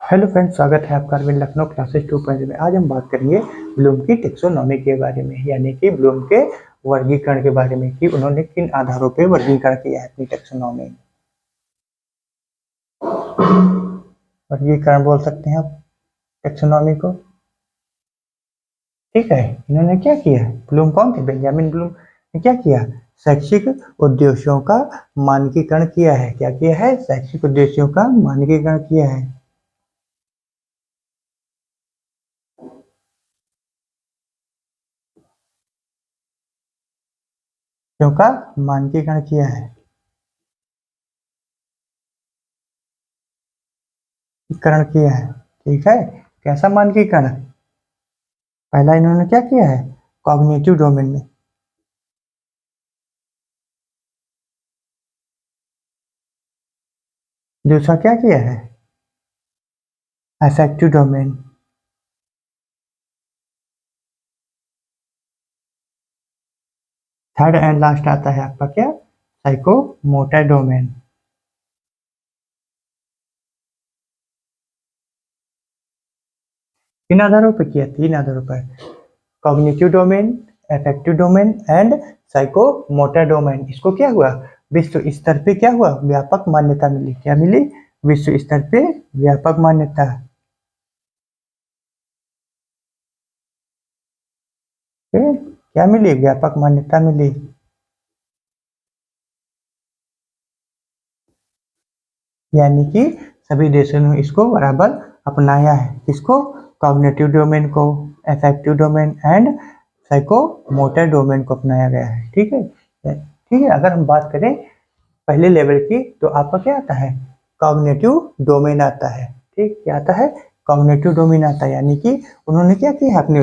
Hello friends, स्वागत है आपका अरविंद लखनऊ क्लासेस 2.0 में। आज हम बात करेंगे ब्लूम की टेक्सोनॉमी के बारे में, यानी कि ब्लूम के वर्गीकरण के बारे में कि उन्होंने किन आधारों पर वर्गीकरण किया है अपनी टेक्सोनॉमी। वर्गीकरण बोल सकते हैं आप टेक्सोनॉमी को। ठीक है, इन्होंने क्या किया है? ब्लूम कौन थे? बेंजामिन ब्लूम ने क्या किया? शैक्षिक उद्देश्यों का मानकीकरण किया है। क्या किया है? शैक्षिक उद्देश्यों का मानकीकरण किया है। का मानकीकरण किया है। करण किया है। ठीक है, कैसा मानकीकरण? पहला इन्होंने क्या किया है? कॉग्निटिव डोमेन में। दूसरा क्या किया है? Affective domain. Third and last आता है आपका क्या? Psychomotor domain. किन आधारों पर किया? तीन आधारों पर। Cognitive domain, affective domain and psychomotor domain. इसको क्या हुआ? विश्व स्तर पे क्या हुआ? व्यापक मान्यता मिली। क्या मिली? विश्व स्तर पे व्यापक मान्यता। क्या मिली? व्यापक मान्यता मिली। यानी कि सभी देशों ने इसको बराबर अपनाया है। किसको? कॉग्निटिव डोमेन को, affective domain and psychomotor domain को अपनाया गया है। ठीक है, ठीक है। अगर हम बात करें पहले लेवल की तो आपका क्या आता है? कॉग्निटिव डोमेन आता है। ठीक, क्या आता है? कॉग्निटिव डोमेन आता है। यानी कि उन्होंने क्या किया अपने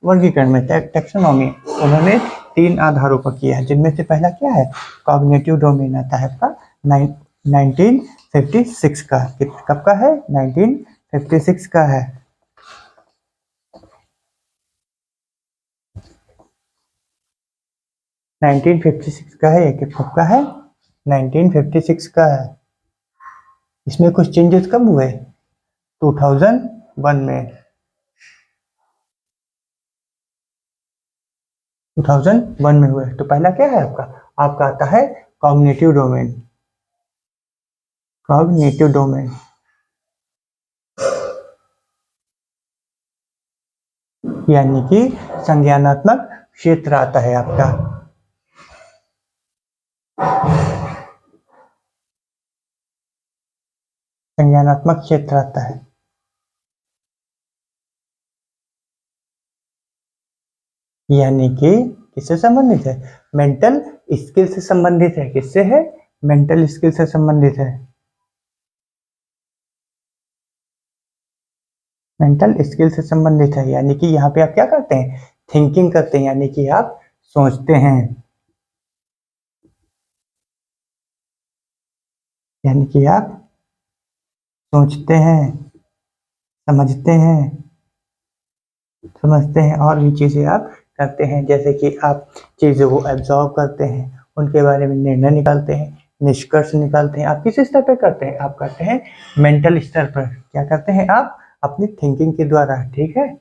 वर्गीकरण में, टेक्सोनॉमी, उन्होंने तीन आधारों पर किया है, जिनमें से पहला क्या है? कॉग्निटिव डोमेन आता है आपका 1956 का। कब का है? 1956 का है। नाइनटीन 56 का है। कब का है? 1956 का है। इसमें कुछ चेंजेस कब हुए? 2001 में। 2001 में हुए। तो पहला क्या है आपका? आपका आता है कॉग्निटिव डोमेन। कॉग्निटिव डोमेन यानी कि संज्ञानात्मक क्षेत्र आता है आपका। संज्ञानात्मक क्षेत्र आता है। यानी कि किससे संबंधित है? मेंटल स्किल से संबंधित है। किससे है? मेंटल स्किल से संबंधित है। मेंटल स्किल से संबंधित है। यानी कि यहाँ पे आप क्या करते हैं? थिंकिंग करते हैं, यानी कि आप सोचते हैं। यानी कि आप सोचते हैं, समझते हैं और भी चीजें आप करते हैं। जैसे कि आप चीजों को एब्जॉर्व करते हैं, उनके बारे में निर्णय निकालते हैं, निष्कर्ष निकालते हैं। आप किस स्तर पर करते हैं? आप करते हैं मेंटल स्तर पर। क्या करते हैं आप? अपनी थिंकिंग के द्वारा। ठीक है,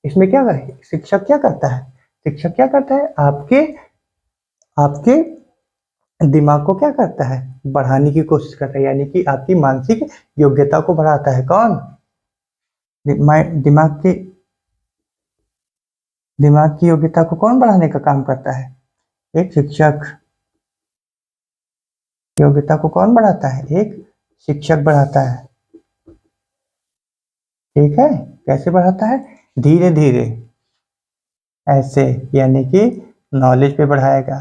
इसमें क्या करें? शिक्षक क्या करता है? शिक्षक क्या करता है? आपके दिमाग को क्या करता है? बढ़ाने की कोशिश करता है। यानी कि आपकी मानसिक योग्यता को बढ़ाता है। कौन? दिमाग की योग्यता को कौन बढ़ाने का काम करता है? एक शिक्षक। योग्यता को कौन बढ़ाता है? एक शिक्षक बढ़ाता है। ठीक है, कैसे बढ़ाता है? धीरे धीरे, ऐसे। यानी कि नॉलेज पे बढ़ाएगा,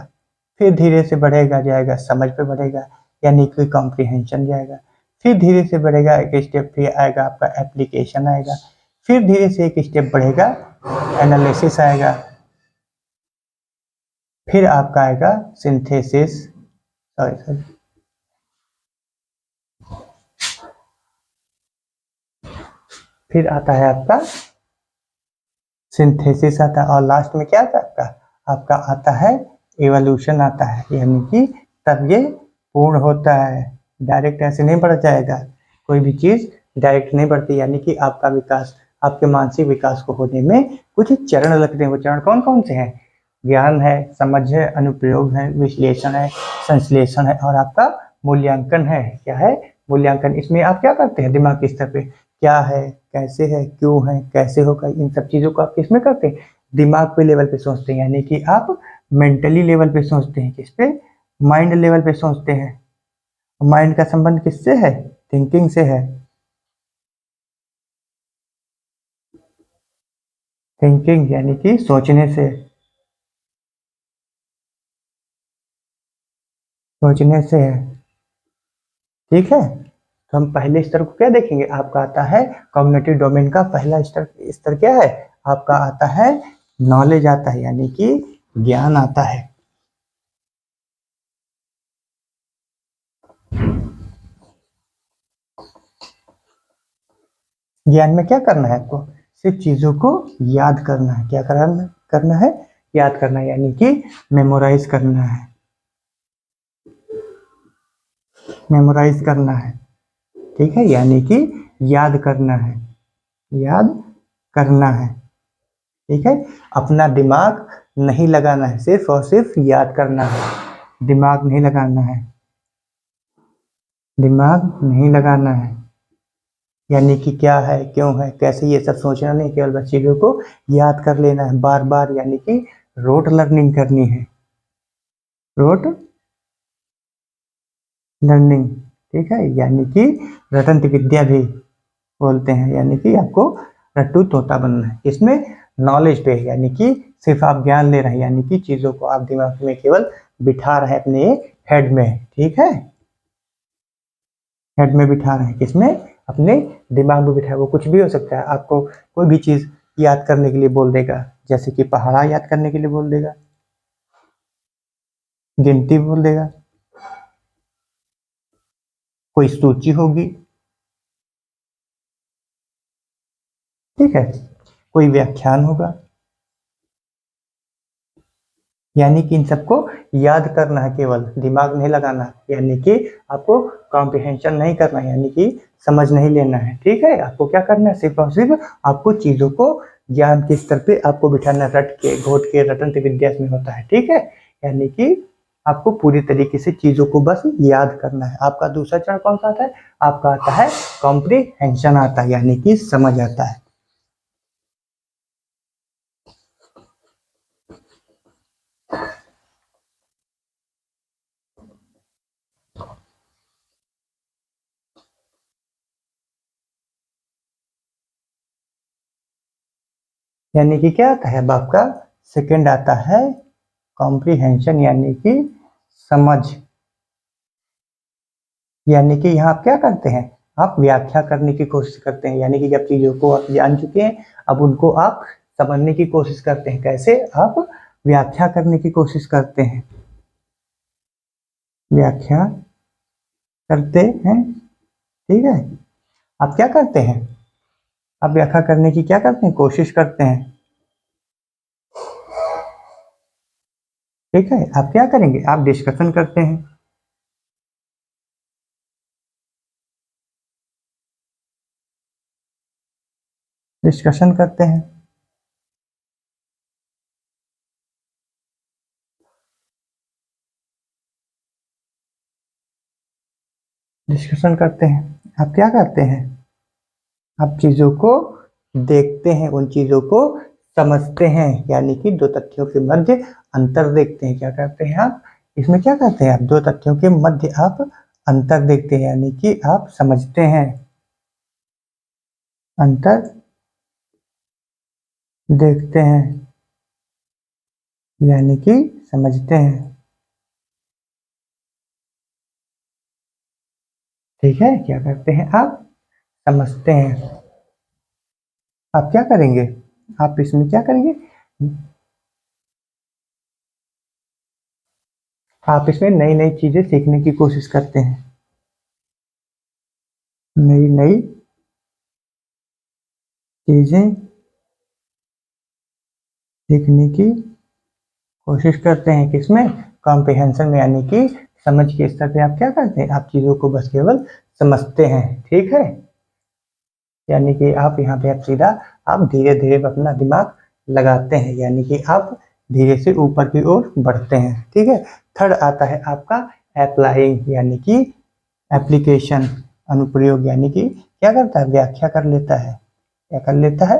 फिर धीरे से बढ़ेगा जाएगा समझ पे बढ़ेगा, यानी कि कॉम्प्रिहेंशन जाएगा। फिर धीरे से बढ़ेगा एक स्टेप, फिर आएगा आपका एप्लीकेशन आएगा। फिर धीरे से एक स्टेप बढ़ेगा एनालिसिस आएगा। फिर आपका आएगा सिंथेसिस। सॉरी, फिर आता है आपका सिंथेसिस आता है, और लास्ट में क्या आता है आपका? आपका आता है इवोल्यूशन आता है। यानी कि तब ये पूर्ण होता है। डायरेक्ट ऐसे नहीं बढ़ जाएगा, कोई भी चीज डायरेक्ट नहीं बढ़ती, यानी कि आपका विकास, आपके मानसिक विकास को होने में कुछ चरण लगते हैं। वो चरण कौन कौन से हैं? ज्ञान है, समझ है, अनुप्रयोग है, विश्लेषण है, संश्लेषण है और आपका मूल्यांकन है। क्या है? मूल्यांकन। इसमें आप क्या करते हैं? दिमाग के स्तर पे क्या है, कैसे है, क्यों है, कैसे होगा, इन सब चीजों को आप किसमें करते हैं? दिमाग पे लेवल पे सोचते हैं, यानी कि आप मेंटली लेवल पे सोचते हैं। किस पे? माइंड लेवल पे सोचते हैं। माइंड का संबंध किससे है? थिंकिंग से है। थिंकिंग यानी कि सोचने से, सोचने से है। ठीक है, तो हम पहले स्तर को क्या देखेंगे? आपका आता है कॉग्निटिव डोमेन का पहला स्तर। स्तर क्या है? आपका आता है नॉलेज आता है, यानी कि ज्ञान आता है। ज्ञान में क्या करना है आपको? सिर्फ चीजों को याद करना है। क्या करना है? याद करना है, यानी कि मेमोराइज करना है। मेमोराइज करना है। ठीक है, यानी कि याद करना है। याद करना है। ठीक है, अपना दिमाग नहीं लगाना है, सिर्फ और सिर्फ याद करना है। दिमाग नहीं लगाना है। दिमाग नहीं लगाना है, यानी कि क्या है, क्यों है, कैसे, ये सब सोचना नहीं, केवल बस चीजों को याद कर लेना है बार बार, यानी कि रोट लर्निंग करनी है। Rote learning. ठीक है, यानी कि रटंत विद्या भी बोलते हैं, यानी कि आपको रट्टू तोता बनना है। इसमें नॉलेज पे, यानी कि सिर्फ आप ज्ञान ले रहे हैं, यानी कि चीजों को आप दिमाग में केवल बिठा रहे हैं अपने हेड में। ठीक है, हेड में बिठा रहे हैं। किसमें? अपने दिमाग में बिठा। वो कुछ भी हो सकता है, आपको कोई भी चीज याद करने के लिए बोल देगा, जैसे कि पहाड़ा याद करने के लिए बोल देगा, गिनती बोल देगा, कोई सूची होगी। ठीक है, कोई व्याख्यान होगा, यानी कि इन सबको याद करना है, केवल दिमाग नहीं लगाना, यानी कि आपको कॉम्प्रिहेंशन नहीं करना है, यानी कि समझ नहीं लेना है। ठीक है, आपको क्या करना है? सिर्फ और सिर्फ आपको चीजों को ज्ञान के स्तर पे आपको बिठाना, रट के घोट के रटंत विद्या में होता है। ठीक है, यानी कि आपको पूरी तरीके से चीजों को बस याद करना है। आपका दूसरा चरण कौन सा आता है? आपका आता है कॉम्प्रिहेंशन आता है, यानी कि समझ आता है। यानी कि क्या आता है? अब आपका सेकंड आता है कॉम्प्रिहेंशन, यानी कि समझ। यानी कि यहाँ आप क्या करते हैं? आप व्याख्या करने की कोशिश करते हैं, यानी कि जब चीजों को आप जान चुके हैं, अब उनको आप समझने की कोशिश करते हैं। कैसे? आप व्याख्या करने की कोशिश करते हैं। व्याख्या करते हैं। ठीक है, आप क्या करते हैं? आप व्याख्या करने की क्या करते हैं? कोशिश करते हैं। ठीक है, आप क्या करेंगे? आप डिस्कशन करते हैं। डिस्कशन करते हैं। डिस्कशन करते हैं। आप क्या करते हैं? आप चीजों को देखते हैं, उन चीजों को समझते हैं, यानी कि दो तथ्यों के मध्य अंतर देखते हैं। क्या करते हैं आप? इसमें क्या करते हैं आप? दो तथ्यों के मध्य आप अंतर देखते हैं, यानी कि आप समझते हैं, अंतर देखते हैं, यानी कि समझते हैं। ठीक है, क्या करते हैं आप? समझते हैं। आप क्या करेंगे? आप इसमें क्या करेंगे? आप इसमें नई नई चीजें सीखने की कोशिश करते हैं। नई नई चीजें सीखने की कोशिश करते हैं। किसमें? कॉम्प्रिहेंशन में, यानी कि समझ के स्तर पे आप क्या करते हैं? आप चीजों को बस केवल समझते हैं। ठीक है, यानी कि आप यहाँ पे आप सीधा आप धीरे धीरे अपना दिमाग लगाते हैं, यानी कि आप धीरे से ऊपर की ओर बढ़ते हैं। ठीक है। थर्ड आता है आपका अप्लाइंग, यानी कि एप्लीकेशन, अनुप्रयोग, यानी कि क्या करता है, व्याख्या कर लेता है। क्या कर लेता है?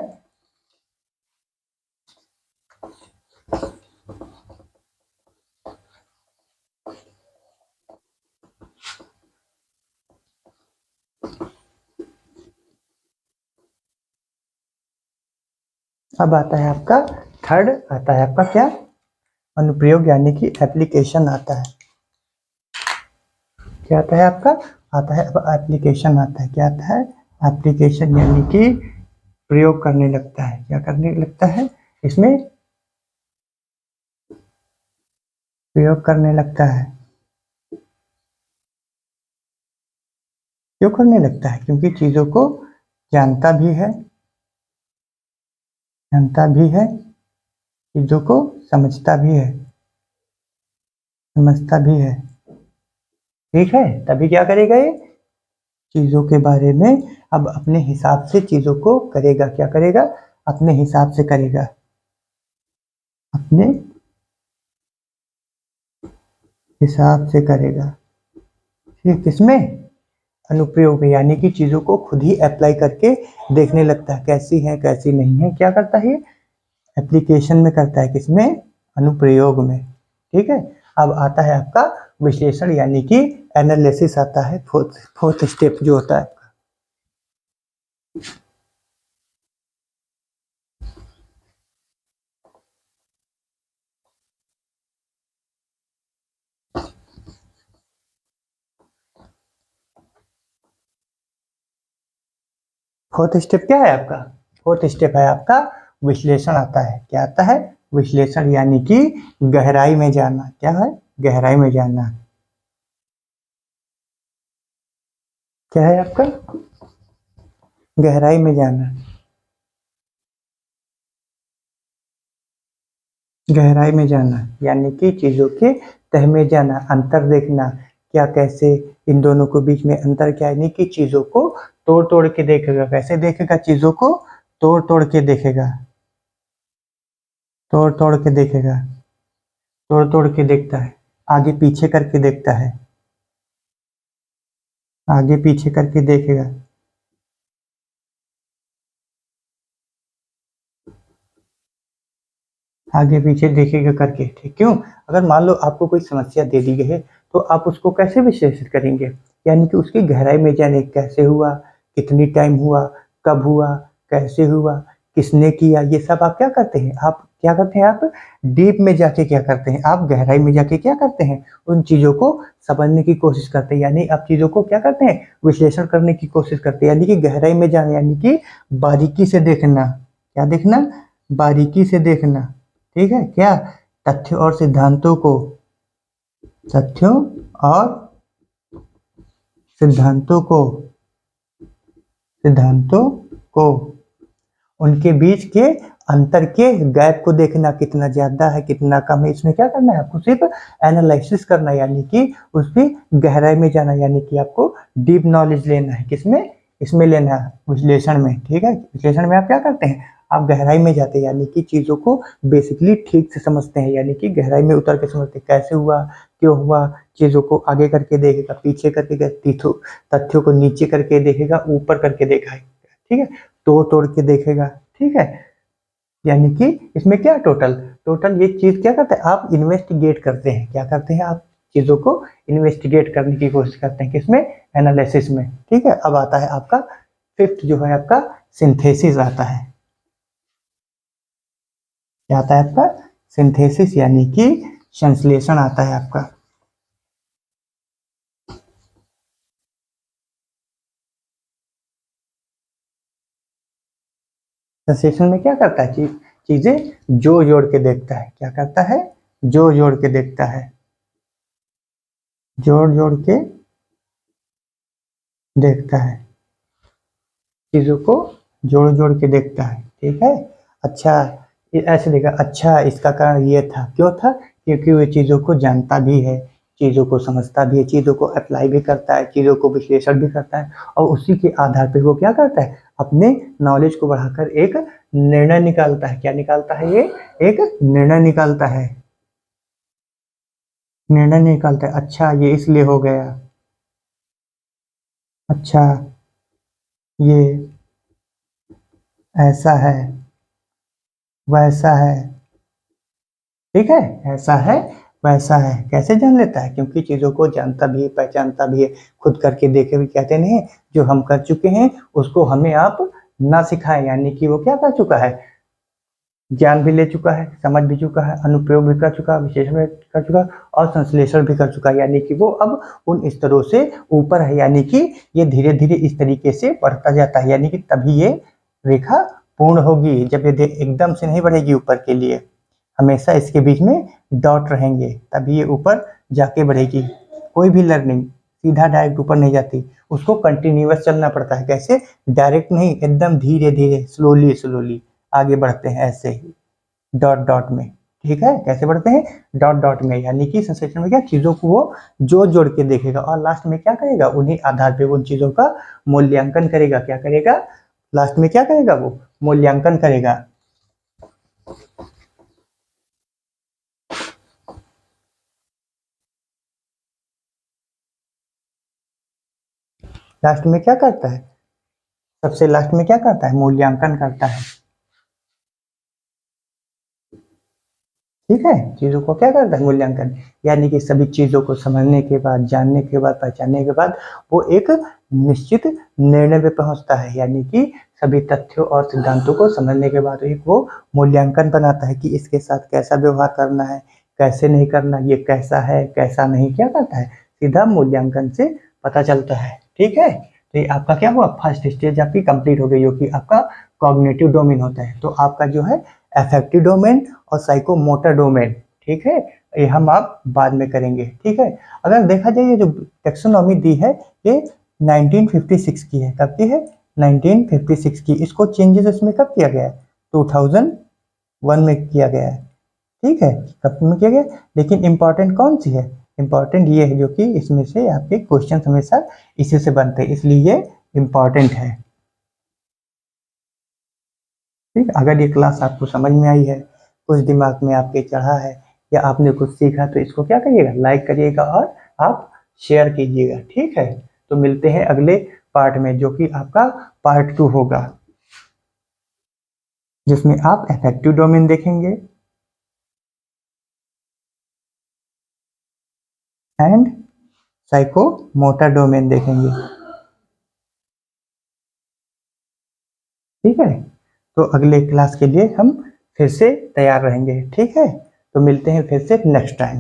अब आता है आपका थर्ड, आता है आपका क्या, अनुप्रयोग, यानी कि एप्लीकेशन आता है। क्या आता है आपका? आता है अब एप्लीकेशन आता है। क्या आता है? एप्लीकेशन, यानी कि प्रयोग करने लगता है। क्या करने लगता है? इसमें प्रयोग करने लगता है। क्यों करने लगता है? क्योंकि चीजों को जानता भी है, जानता भी है, चीजों को समझता भी है, समझता भी है। ठीक है। तभी क्या करेगा ये, चीजों के बारे में अब अपने हिसाब से चीजों को करेगा। क्या करेगा? अपने हिसाब से करेगा, अपने हिसाब से करेगा। ठीक, किसमें? अनुप्रयोग में, यानी कि चीजों को खुद ही अप्लाई करके देखने लगता है कैसी है कैसी नहीं है। क्या करता है? एप्लीकेशन में करता है। किसमें? अनुप्रयोग में। ठीक है। अब आता है आपका विश्लेषण, यानी कि एनालिसिस आता है, फोर्थ स्टेप जो होता है। फोर्थ स्टेप क्या है आपका? फोर्थ स्टेप है आपका विश्लेषण आता है। क्या आता है? विश्लेषण, यानी कि गहराई में जाना। क्या है? गहराई में जाना। क्या है आपका? गहराई में जाना। गहराई में जाना, यानी कि चीजों के तह में जाना, अंतर देखना, क्या कैसे इन दोनों के बीच में अंतर क्या है, यानी कि चीजों को तोड़ तोड़ के देखेगा। कैसे देखेगा? चीजों को तोड़ तोड़ के देखेगा, तोड़ तोड़ के देखेगा, तोड़ तोड़ के देखता है, आगे पीछे करके देखता है, आगे पीछे करके देखेगा। आगे पीछे देखेगा करके। ठीक, क्यों? अगर मान लो आपको कोई समस्या दे दी गई है तो आप उसको कैसे विश्लेषित करेंगे, यानी कि उसकी गहराई में जाने, कैसे हुआ, कितनी टाइम हुआ, कब हुआ, कैसे हुआ, किसने किया, ये सब आप क्या करते हैं, आप क्या करते हैं, आप डीप में जाके क्या करते हैं, आप गहराई में जाके क्या करते हैं, उन चीजों को समझने की कोशिश करते हैं, यानी आप चीजों को क्या करते हैं, विश्लेषण करने की कोशिश करते हैं, यानी कि गहराई में जाना, यानी कि बारीकी से देखना। क्या देखना? बारीकी से देखना। ठीक है। क्या? तथ्यों और सिद्धांतों को, तथ्यों और सिद्धांतों को, सिद्धांतों को, उनके बीच के अंतर के गैप को देखना, कितना ज्यादा है कितना कम है। इसमें क्या करना है आपको? सिर्फ एनालिसिस करना, यानी कि उसकी गहराई में जाना, यानी कि आपको डीप नॉलेज लेना है। किसमें? इसमें लेना है, विश्लेषण में। ठीक है। विश्लेषण में आप क्या करते हैं, आप गहराई में जाते हैं, यानी कि चीजों को बेसिकली ठीक से समझते हैं, यानी कि गहराई में उतर के समझते हैं, कैसे हुआ, क्यों हुआ, चीजों को आगे करके देखेगा, पीछे करके, तथ्यों को नीचे करके देखेगा, ऊपर करके देखा है। ठीक है। तोड़ तोड़ के देखेगा। ठीक है। यानी कि इसमें क्या, टोटल टोटल ये चीज क्या करते हैं, आप इन्वेस्टिगेट करते हैं। क्या करते हैं? आप चीजों को इन्वेस्टिगेट करने की कोशिश करते हैं। किसमें? एनालिसिस में। ठीक है। अब आता है आपका फिफ्थ जो है आपका सिंथेसिस आता है। क्या आता है आपका? सिंथेसिस, यानी कि संश्लेषण आता है आपका। संश्लेषण में क्या करता है, चीजें जोड़ जोड़ के देखता है। क्या करता है? जोड़ जोड़ के देखता है, जोड़ जोड़ के देखता है, चीजों को जोड़ जोड़ के देखता है। ठीक है। अच्छा, ऐसे देखा, अच्छा इसका कारण ये था, क्यों था, क्योंकि वो चीजों को जानता भी है, चीजों को समझता भी है, चीजों को अप्लाई भी करता है, चीजों को विश्लेषण भी करता है, और उसी के आधार पे वो क्या करता है, अपने नॉलेज को बढ़ाकर एक निर्णय निकालता है। क्या निकालता है ये? एक निर्णय निकालता है। निर्णय निकालता है, अच्छा ये इसलिए हो गया, अच्छा ये ऐसा है, वैसा है, ठीक है, ऐसा है वैसा है। कैसे जान लेता है? क्योंकि चीज़ों को जानता भी है, पहचानता भी है, खुद करके देखे भी। कहते नहीं, जो हम कर चुके हैं उसको हमें आप ना सिखाएं, यानी कि वो क्या कर चुका है? ज्ञान भी ले चुका है, समझ भी चुका है, अनुप्रयोग भी कर चुका है, विश्लेषण भी कर चुका है और संश्लेषण भी कर चुका है। यानी कि वो अब उन स्तरों से ऊपर है, यानी कि ये धीरे धीरे इस तरीके से बढ़ता जाता है, यानी कि तभी ये रेखा पूर्ण होगी। जब ये एकदम से नहीं बढ़ेगी ऊपर के लिए, हमेशा इसके बीच में डॉट रहेंगे, तभी ये ऊपर जाके बढ़ेगी। कोई भी लर्निंग सीधा डायरेक्ट ऊपर नहीं जाती, उसको कंटिन्यूअस चलना पड़ता है। कैसे? डायरेक्ट नहीं, एकदम धीरे धीरे, स्लोली स्लोली आगे बढ़ते हैं, ऐसे ही डॉट डॉट में। ठीक है, कैसे बढ़ते हैं? डॉट डॉट में, यानी कि संश्लेषण में क्या, चीजों को वो जोड़ जोड़ के देखेगा और लास्ट में क्या करेगा? उन्हीं आधार पे उन चीजों का मूल्यांकन करेगा। क्या करेगा? लास्ट में क्या करेगा? वो मूल्यांकन करेगा। लास्ट में क्या करता है? सबसे लास्ट में क्या करता है? मूल्यांकन करता है। ठीक है, चीजों को क्या करता है? मूल्यांकन। यानी कि सभी चीजों को समझने के बाद, जानने के बाद, पहचानने के बाद वो एक निश्चित निर्णय पे पहुंचता है। यानी कि सभी तथ्यों और सिद्धांतों को समझने के बाद एक वो मूल्यांकन बनाता है कि इसके साथ कैसा व्यवहार करना है, कैसे नहीं करना, ये कैसा है कैसा नहीं। क्या करता है? सीधा मूल्यांकन से पता चलता है। ठीक है, तो ये आपका क्या हुआ? फर्स्ट स्टेज आपकी कंप्लीट हो गई, जो कि आपका कॉग्निटिव डोमेन होता है। तो आपका जो है अफेक्टिव डोमेन और साइकोमोटर डोमेन, ठीक है, ये हम आप बाद में करेंगे। ठीक है, अगर देखा जाए ये जो टेक्सोनॉमी दी है ये 1956 की है। कब की है? 1956 की। इसको चेंजेस इसमें कब किया गया है? 2001 में किया गया है। ठीक है, कब में किया गया? लेकिन इंपॉर्टेंट कौन सी है? इंपॉर्टेंट ये है, जो कि इसमें से आपके क्वेश्चन हमेशा इसी से बनते हैं, इसलिए ये इंपॉर्टेंट है। ठीक, अगर ये क्लास आपको समझ में आई है, कुछ दिमाग में आपके चढ़ा है या आपने कुछ सीखा, तो इसको क्या करिएगा? लाइक करिएगा और आप शेयर कीजिएगा। ठीक है, तो मिलते हैं अगले पार्ट में, जो कि आपका पार्ट 2 होगा, जिसमें आप अफेक्टिव डोमेन देखेंगे एंड साइकोमोटर डोमेन देखेंगे। ठीक है, तो अगले क्लास के लिए हम फिर से तैयार रहेंगे। ठीक है, तो मिलते हैं फिर से नेक्स्ट टाइम।